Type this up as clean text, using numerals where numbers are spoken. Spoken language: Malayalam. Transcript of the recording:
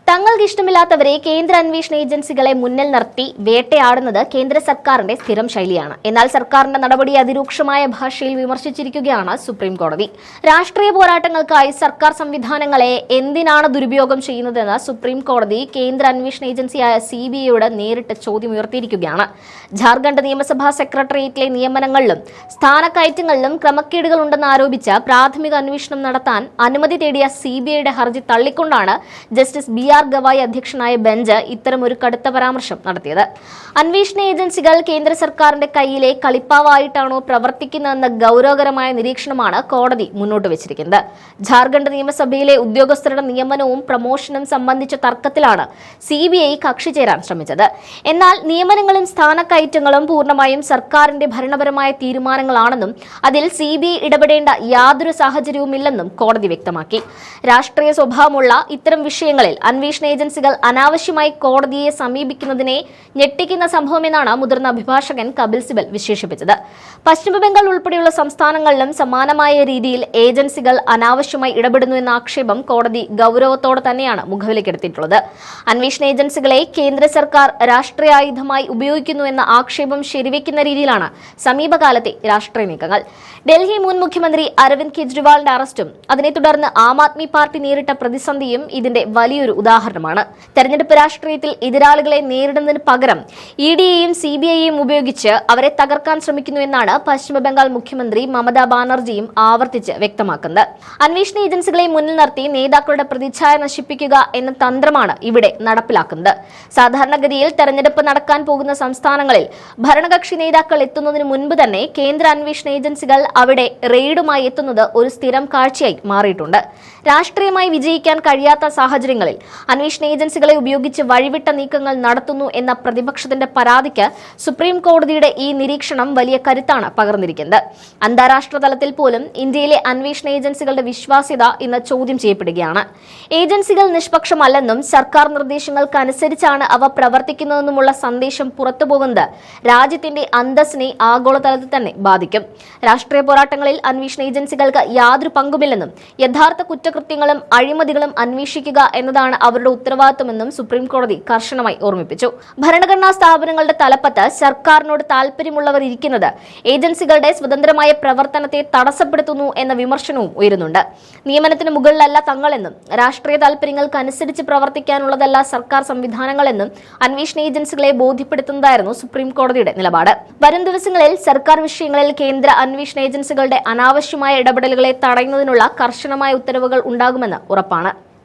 തങ്ങൾക്ക് ഇഷ്ടമില്ലാത്തവരെ കേന്ദ്ര അന്വേഷണ ഏജൻസികളെ മുന്നിൽ നിർത്തി വേട്ടയാടുന്നത് കേന്ദ്ര സർക്കാരിന്റെ സ്ഥിരം ശൈലിയാണ്. എന്നാൽ സർക്കാരിന്റെ നടപടി അതിരൂക്ഷമായ ഭാഷയിൽ വിമർശിച്ചിരിക്കുകയാണ് സുപ്രീം കോടതി. രാഷ്ട്രീയ പോരാട്ടങ്ങൾക്കായി സർക്കാർ സംവിധാനങ്ങളെ എന്തിനാണ് ദുരുപയോഗം ചെയ്യുന്നതെന്ന് സുപ്രീം കോടതി കേന്ദ്ര അന്വേഷണ ഏജൻസിയായ CBIയോട് നേരിട്ട് ചോദ്യമുയർത്തിയിരിക്കുകയാണ്. ജാർഖണ്ഡ് നിയമസഭാ സെക്രട്ടേറിയറ്റിലെ നിയമനങ്ങളിലും സ്ഥാനക്കയറ്റങ്ങളിലും ക്രമക്കേടുകൾ ഉണ്ടെന്ന് ആരോപിച്ച് പ്രാഥമിക അന്വേഷണം നടത്താൻ അനുമതി തേടിയ CBIയുടെ ഹർജി തള്ളിക്കൊണ്ടാണ് ജസ്റ്റിസ് BR ഗവായി അധ്യക്ഷനായ ബെഞ്ച് ഇത്തരമൊരു കടുത്ത പരാമർശം നടത്തിയത്. അന്വേഷണ ഏജൻസികൾ കേന്ദ്ര സർക്കാരിന്റെ കയ്യിലെ കളിപ്പാവായിട്ടാണോ പ്രവർത്തിക്കുന്നതെന്ന ഗൗരവകരമായ നിരീക്ഷണമാണ് കോടതി മുന്നോട്ട് വെച്ചിരിക്കുന്നത്. ജാർഖണ്ഡ് നിയമസഭയിലെ ഉദ്യോഗസ്ഥരുടെ നിയമനവും പ്രമോഷനും സംബന്ധിച്ച തർക്കത്തിലാണ് CBI കക്ഷി ചേരാൻ ശ്രമിച്ചത്. എന്നാൽ നിയമനങ്ങളും സ്ഥാനക്കയറ്റങ്ങളും പൂർണ്ണമായും സർക്കാരിന്റെ ഭരണപരമായ തീരുമാനങ്ങളാണെന്നും അതിൽ CBI ഇടപെടേണ്ട യാതൊരു സാഹചര്യവുമില്ലെന്നും കോടതി വ്യക്തമാക്കി. രാഷ്ട്രീയ സ്വഭാവമുള്ള ഇത്തരം വിഷയങ്ങളിൽ അന്വേഷണ ഏജൻസികൾ അനാവശ്യമായി കോടതിയെ സമീപിക്കുന്നതിനെ ഞെട്ടിക്കുന്ന സംഭവമെന്നാണ് മുതിർന്ന അഭിഭാഷകൻ കപിൽ സിബൽ വിശേഷിപ്പിച്ചത്. പശ്ചിമബംഗാൾ ഉൾപ്പെടെയുള്ള സംസ്ഥാനങ്ങളിലും സമാനമായ രീതിയിൽ ഏജൻസികൾ അനാവശ്യമായി ഇടപെടുന്നു എന്ന ആക്ഷേപം കോടതി ഗൗരവത്തോടെ തന്നെയാണ് മുഖവിലക്കെടുത്തിട്ടുള്ളത്. അന്വേഷണ ഏജൻസികളെ കേന്ദ്ര സർക്കാർ രാഷ്ട്രീയ ആയുധമായി ഉപയോഗിക്കുന്നു എന്ന ആക്ഷേപം ശരിവെക്കുന്ന രീതിയിലാണ് സമീപകാലത്തെ രാഷ്ട്രീയ നീക്കങ്ങൾ. ഡൽഹി മുൻ മുഖ്യമന്ത്രി അരവിന്ദ് കെജ്രിവാളിന്റെ അറസ്റ്റും അതിനെ തുടർന്ന് ആം ആദ്മി പാർട്ടി നേരിട്ട പ്രതിസന്ധിയും ഇതിന്റെ വലിയൊരു ഉദാഹരണമാണ്. തെരഞ്ഞെടുപ്പ് രാഷ്ട്രീയത്തിൽ എതിരാളികളെ നേരിടുന്നതിന് പകരം EDയെയും CBIയെയും ഉപയോഗിച്ച് അവരെ തകർക്കാൻ ശ്രമിക്കുന്നു എന്നാണ് പശ്ചിമബംഗാൾ മുഖ്യമന്ത്രി മമതാ ബാനർജിയും ആവർത്തിച്ച് വ്യക്തമാക്കുന്നത്. അന്വേഷണ ഏജൻസികളെ മുന്നിൽ നിർത്തി നേതാക്കളുടെ പ്രതിച്ഛായ നശിപ്പിക്കുക എന്ന തന്ത്രമാണ് ഇവിടെ നടപ്പിലാക്കുന്നത്. സാധാരണഗതിയിൽ തെരഞ്ഞെടുപ്പ് നടക്കാൻ പോകുന്ന സംസ്ഥാനങ്ങളിൽ ഭരണകക്ഷി നേതാക്കൾ എത്തുന്നതിന് മുൻപ് തന്നെ കേന്ദ്ര അന്വേഷണ ഏജൻസികൾ അവിടെ റെയ്ഡുമായി എത്തുന്നത് ഒരു സ്ഥിരം കാഴ്ചയായി മാറിയിട്ടുണ്ട്. രാഷ്ട്രീയമായി വിജയിക്കാൻ കഴിയാത്ത സാഹചര്യങ്ങളിൽ അന്വേഷണ ഏജൻസികളെ ഉപയോഗിച്ച് വഴിവിട്ട നീക്കങ്ങൾ നടത്തുന്നു എന്ന പ്രതിപക്ഷത്തിന്റെ പരാതിക്ക് സുപ്രീം കോടതിയുടെ ഈ നിരീക്ഷണം വലിയ കരുത്താണ് പകർന്നിരിക്കുന്നത്. അന്താരാഷ്ട്ര തലത്തിൽ പോലും ഇന്ത്യയിലെ അന്വേഷണ ഏജൻസികളുടെ വിശ്വാസ്യത ഇന്ന് ചോദ്യം ചെയ്യപ്പെടുകയാണ്. ഏജൻസികൾ നിഷ്പക്ഷമല്ലെന്നും സർക്കാർ നിർദ്ദേശങ്ങൾക്കനുസരിച്ചാണ് അവ പ്രവർത്തിക്കുന്നതെന്നുമുള്ള സന്ദേശം പുറത്തുപോകുന്നത് രാജ്യത്തിന്റെ അന്തസ്സിനെ ആഗോളതലത്തിൽ തന്നെ ബാധിക്കും. രാഷ്ട്രീയ പോരാട്ടങ്ങളിൽ അന്വേഷണ ഏജൻസികൾക്ക് യാതൊരു പങ്കുമില്ലെന്നും യഥാർത്ഥ കുറ്റകൃത്യങ്ങളും അഴിമതികളും അന്വേഷിക്കുക എന്നതാണ് അവരുടെ ഉത്തരവാദിത്തമെന്നും സുപ്രീം കോടതി കർശനമായി ഓർമ്മിപ്പിച്ചു. ഭരണഘടനാ സ്ഥാപനങ്ങളുടെ തലപ്പത്ത് സർക്കാരിനോട് താൽപര്യമുള്ളവർ ഇരിക്കുന്നത് ഏജൻസികളുടെ സ്വതന്ത്രമായ പ്രവർത്തനത്തെ തടസ്സപ്പെടുത്തുന്നു എന്ന വിമർശനവും ഉയരുന്നുണ്ട്. നിയമനത്തിന് മുകളിലല്ല തങ്ങളെന്നും രാഷ്ട്രീയ താൽപര്യങ്ങൾക്കനുസരിച്ച് പ്രവർത്തിക്കാനുള്ളതല്ല സർക്കാർ സംവിധാനങ്ങളെന്നും അന്വേഷണ ഏജൻസികളെ ബോധ്യപ്പെടുത്തുന്നതായിരുന്നു സുപ്രീം കോടതിയുടെ നിലപാട്. വരും ദിവസങ്ങളിൽ സർക്കാർ വിഷയങ്ങളിൽ കേന്ദ്ര അന്വേഷണ ഏജൻസികളുടെ അനാവശ്യമായ ഇടപെടലുകളെ തടയുന്നതിനുള്ള കർശനമായ ഉത്തരവുകൾ ഉണ്ടാകുമെന്ന് ഉറപ്പാണ്.